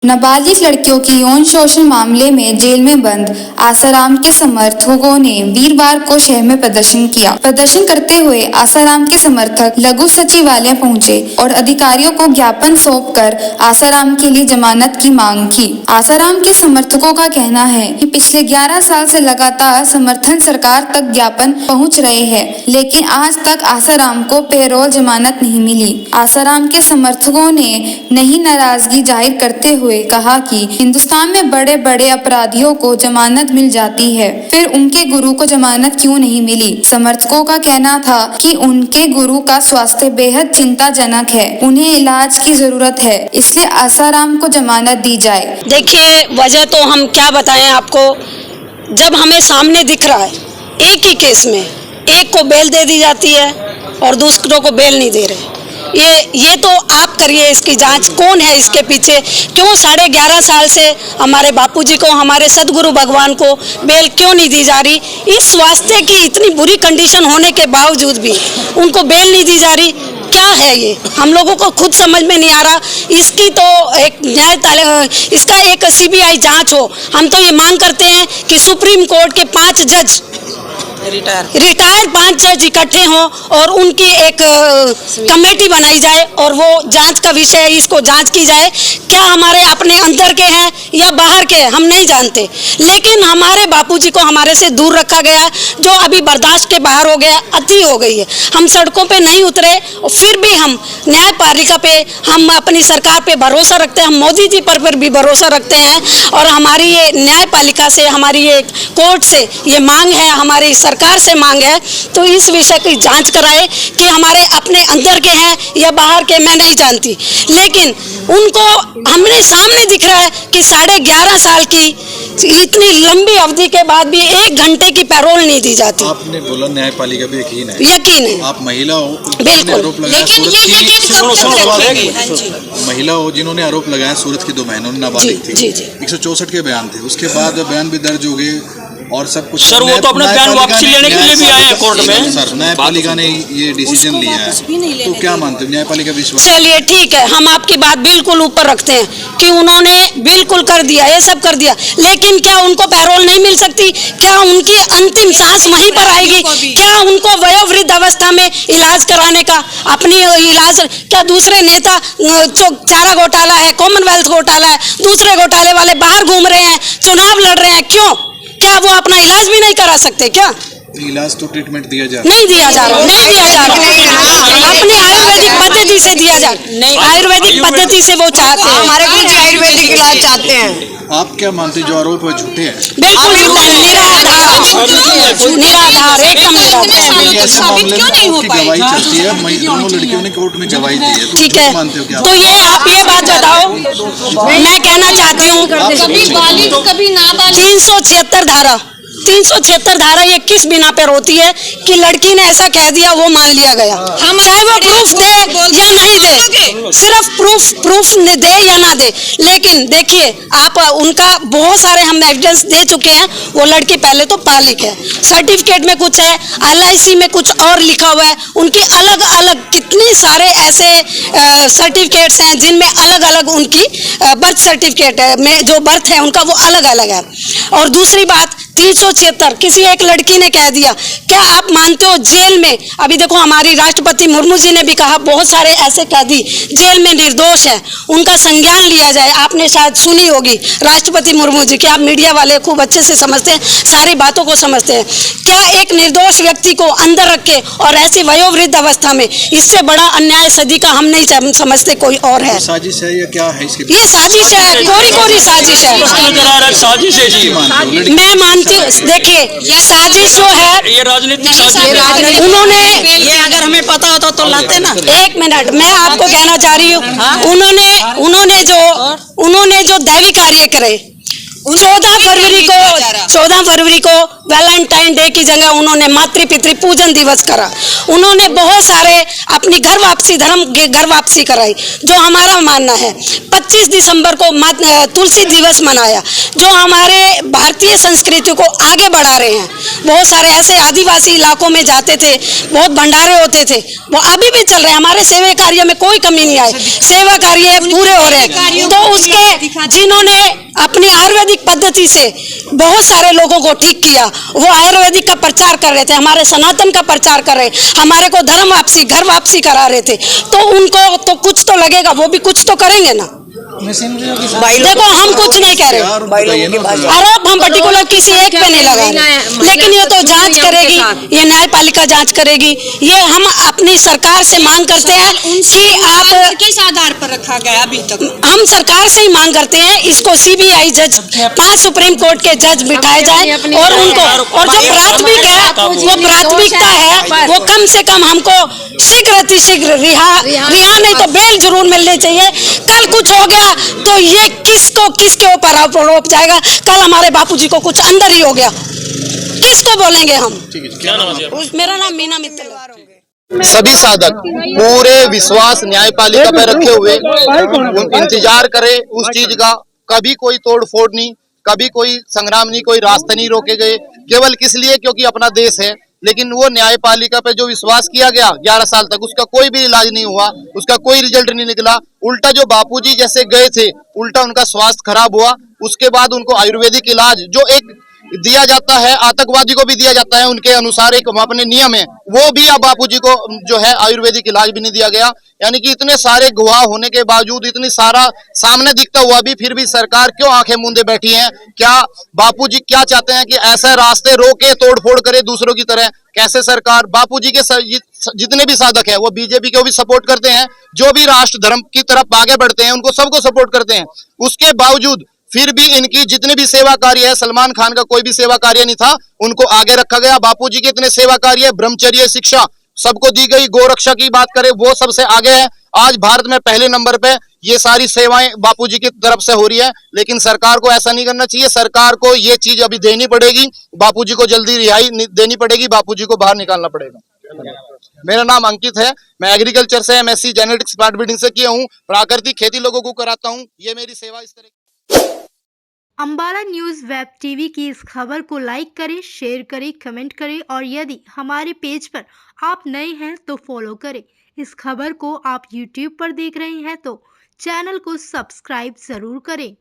नाबालिग लड़कियों के यौन शोषण मामले में जेल में बंद आसाराम के समर्थकों ने वीरवार को शहर में प्रदर्शन किया। प्रदर्शन करते हुए आसाराम के समर्थक लघु सचिवालय पहुंचे और अधिकारियों को ज्ञापन सौंपकर आसाराम के लिए जमानत की मांग की। आसाराम के समर्थकों का कहना है कि पिछले 11 साल से लगातार समर्थन सरकार तक ज्ञापन पहुंच रहे हैं, लेकिन आज तक आसाराम को पेरोल जमानत नहीं मिली। आसाराम के समर्थकों ने नई नाराजगी जाहिर करते हुए कहा कि हिंदुस्तान में बड़े बड़े अपराधियों को जमानत मिल जाती है, फिर उनके गुरु को जमानत क्यों नहीं मिली। समर्थकों का कहना था कि उनके गुरु का स्वास्थ्य बेहद चिंताजनक है, उन्हें इलाज की जरूरत है, इसलिए आसाराम को जमानत दी जाए। देखिए, वजह तो हम क्या बताएं आपको, जब हमें सामने दिख रहा है एक ही केस में एक को बेल दे दी जाती है और दूसरों को बेल नहीं दे रहे। ये तो आप करिए इसकी जांच, कौन है इसके पीछे, क्यों 11.5 साल से हमारे बापूजी को, हमारे सदगुरु भगवान को बेल क्यों नहीं दी जा रही। इस वास्ते की इतनी बुरी कंडीशन होने के बावजूद भी उनको बेल नहीं दी जा रही। क्या है ये, हम लोगों को खुद समझ में नहीं आ रहा। इसकी तो एक इसका एक CBI जांच हो। हम तो ये मांग करते हैं कि सुप्रीम कोर्ट के 5 जज रिटायर 5 जज इकट्ठे हों और उनकी एक कमेटी बनाई जाए और वो जांच का विषय है, इसको जांच की जाए। क्या हमारे अपने अंदर के हैं या बाहर के हैं हम नहीं जानते, लेकिन हमारे बापूजी को हमारे से दूर रखा गया, जो अभी बर्दाश्त के बाहर हो गया, अति हो गई है। हम सड़कों पे नहीं उतरे, फिर भी हम न्यायपालिका पे, हम अपनी सरकार पे भरोसा रखते हैं, हम मोदी जी पर भी भरोसा रखते हैं और हमारी ये न्यायपालिका से, हमारी ये कोर्ट से ये मांग है, हमारी सरकार से मांग है, तो इस विषय की जांच कराए कि हमारे अपने अंदर के हैं या बाहर के, मैं नहीं जानती, लेकिन उनको हमने सामने दिख रहा है कि 11.5 साल की इतनी लंबी अवधि के बाद भी 1 घंटे की पैरोल नहीं दी जाती। आपने बोला न्यायपालिका पे यकीन है, यकीन है, आप महिला हो, बिल्कुल, लेकिन महिला हो जिन्होंने आरोप लगाया सूरत की 2 बहनों नाबालिग थी, 164 के बयान थे, उसके बाद बयान भी दर्ज हो गए और सब कुछ। सर, वो तो अपना बयान वापसी लेने के लिए भी आए हैं कोर्ट में। सर, न्यायपालिका ने ये डिसीजन लिया है, तो क्या मानते हो न्यायपालिका विश्वास? चलिए ठीक है, हम आपकी बात बिल्कुल ऊपर रखते हैं कि उन्होंने बिल्कुल कर दिया, ये सब कर दिया, लेकिन क्या उनको पैरोल नहीं मिल सकती? क्या उनकी अंतिम सांस वहीं पर आएगी? क्या उनको वयोवृद्ध अवस्था में इलाज कराने का अपनी इलाज, क्या दूसरे नेता जो चारा घोटाला है, कॉमनवेल्थ घोटाला है, दूसरे घोटाले वाले बाहर घूम रहे हैं, चुनाव लड़ रहे हैं, क्यों? क्या वो अपना इलाज भी नहीं करा सकते क्या? इलाज तो ट्रीटमेंट दिया जा नहीं दिया जा रहा, नहीं दिया जा रहा, अपनी आयुर्वेदिक पद्धति से दिया जा, नहीं आयुर्वेदिक पद्धति से वो चाहते हैं, हमारे कुछ आयुर्वेदिक इलाज चाहते हैं। आप क्या मानते जो आरोप है झूठे हैं? बिल्कुल निराधार, एकदम ऐसे मामले में आपकी गवाही चलती है, दोनों लड़कियों ने कोर्ट में गवाही दी है, ठीक है, मानते हो क्या? तो ये आप ये बात बताओ, मैं कहना चाहती हूँ, 376 धारा ये किस बिना पर होती है कि लड़की ने ऐसा कह दिया, वो मान लिया गया, चाहे वो प्रूफ दे या नहीं दे, सिर्फ प्रूफ दे या ना दे। लेकिन देखिए आप, उनका बहुत सारे हम एविडेंस दे चुके हैं। वो लड़की पहले तो बालिग है, सर्टिफिकेट में कुछ है, LIC में कुछ और लिखा हुआ है, उनकी अलग अलग कितने सारे ऐसे सर्टिफिकेट्स हैं जिनमें अलग अलग उनकी बर्थ सर्टिफिकेट में जो बर्थ है उनका वो अलग अलग है। और दूसरी बात, 376 किसी एक लड़की ने कह दिया, क्या आप मानते हो जेल में, अभी देखो हमारी राष्ट्रपति मुर्मू जी ने भी कहा, बहुत सारे ऐसे कैदी जेल में निर्दोष है, उनका संज्ञान लिया जाए। आपने शायद सुनी होगी राष्ट्रपति मुर्मू जी की, आप मीडिया वाले खूब अच्छे से समझते हैं, सारी बातों को समझते हैं। क्या एक निर्दोष व्यक्ति को अंदर रख के और ऐसी वयोवृद्ध अवस्था में, इससे बड़ा अन्याय सदी का हम नहीं समझते कोई और है। साजिश है या क्या है इसके? ये साजिश है, कोरी साजिश है, मैं मानती हूँ। देखिए साजिश जो है ये राजनीतिक साजिश, उन्होंने ये अगर हमें पता होता तो लाते ना। 1 मिनट, मैं आपको कहना चाह रही हूँ, उन्होंने जो दैवी कार्य करे, 14 फरवरी को वैलेंटाइन डे की जगह उन्होंने मातृ पितृ पूजन दिवस करा। उन्होंने बहुत सारे अपनी घर वापसी कराई, जो हमारा मानना है। 25 दिसंबर को तुलसी दिवस मनाया, जो हमारे भारतीय संस्कृति को आगे बढ़ा रहे हैं। बहुत सारे ऐसे आदिवासी इलाकों में जाते थे, बहुत भंडारे होते थे, वो अभी भी चल रहे हैं। हमारे सेवा कार्य में कोई कमी नहीं आई, सेवा कार्य पूरे हो रहे हैं। तो उसके जिन्होंने अपनी आयुर्वेदिक पद्धति से बहुत सारे लोगों को ठीक किया, वो आयुर्वेदिक का प्रचार कर रहे थे, हमारे सनातन का प्रचार कर रहे, हमारे को धर्म वापसी घर वापसी करा रहे थे। तो उनको तो कुछ तो लगेगा, वो भी कुछ तो करेंगे ना। देखो हम कुछ नहीं कह रहे, आरोप हम पर्टिकुलर किसी एक पे नहीं लगा रहे, लेकिन ये तो जांच करेगी, ये न्यायपालिका जांच करेगी। ये हम अपनी सरकार से मांग करते हैं कि आप किस आधार पर रखा गया अभी तक? हम सरकार से ही मांग करते हैं, इसको सीबीआई जज 5 सुप्रीम कोर्ट के जज बिठाए जाए और उनको, और जो प्राथमिक है वो प्राथमिकता है, वो कम से कम हमको शीघ्र रिहा नहीं तो बेल जरूर मिलनी चाहिए। कल कुछ हो गया तो ये किसके ऊपर आरोप जाएगा? कल हमारे बापूजी को कुछ अंदर ही हो गया, किसको बोलेंगे हम? क्या नाम है? मेरा नाम मीना मित्तल है। सभी साधक पूरे विश्वास न्यायपालिका पे रखे हुए इंतजार करे उस चीज का। कभी कोई तोड़ फोड़ नहीं, कभी कोई संग्राम नहीं, कोई रास्ते नहीं रोके गए, केवल किस लिए? क्योंकि अपना देश है। लेकिन वो न्यायपालिका पे जो विश्वास किया गया 11 साल तक, उसका कोई भी इलाज नहीं हुआ, उसका कोई रिजल्ट नहीं निकला। उल्टा जो बापूजी जैसे गए थे, उल्टा उनका स्वास्थ्य खराब हुआ। उसके बाद उनको आयुर्वेदिक इलाज जो एक दिया जाता है, आतंकवादी को भी दिया जाता है, उनके अनुसार एक अपने नियम है, वो भी अब बापूजी को जो है आयुर्वेदिक इलाज भी नहीं दिया गया। यानी कि इतने सारे गवाह होने के बावजूद, इतनी सारा सामने दिखता हुआ भी, फिर भी सरकार क्यों आंखें मूंदे बैठी है? क्या बापूजी क्या चाहते हैं कि ऐसे रास्ते रोके, तोड़फोड़ करे दूसरों की तरह? कैसे सरकार? बापूजी के जितने भी साधक है वो बीजेपी को भी सपोर्ट करते हैं, जो भी राष्ट्र धर्म की तरफ आगे बढ़ते हैं उनको सबको सपोर्ट करते हैं। उसके बावजूद फिर भी इनकी जितने भी सेवा कार्य है, सलमान खान का कोई भी सेवा कार्य नहीं था, उनको आगे रखा गया। बापूजी के इतने सेवा कार्य, ब्रह्मचर्य शिक्षा सबको दी गई। गोरक्षा की बात करें, वो सबसे आगे है। आज भारत में पहले नंबर पे ये सारी सेवाएं बापूजी की तरफ से हो रही है। लेकिन सरकार को ऐसा नहीं करना चाहिए। सरकार को ये चीज अभी देनी पड़ेगी, बापूजी को जल्दी रिहाई देनी पड़ेगी, बापूजी को बाहर निकालना पड़ेगा। मेरा नाम अंकित है, मैं एग्रीकल्चर से एमएससी जेनेटिक्स स्मार्ट ब्रीडिंग से किया हूँ। प्राकृतिक खेती लोगों को कराता हूँ, ये मेरी सेवा इस तरह। अम्बाला न्यूज़ वेब टीवी की इस खबर को लाइक करें, शेयर करें, कमेंट करें और यदि हमारे पेज पर आप नए हैं तो फॉलो करें। इस खबर को आप यूट्यूब पर देख रहे हैं तो चैनल को सब्सक्राइब ज़रूर करें।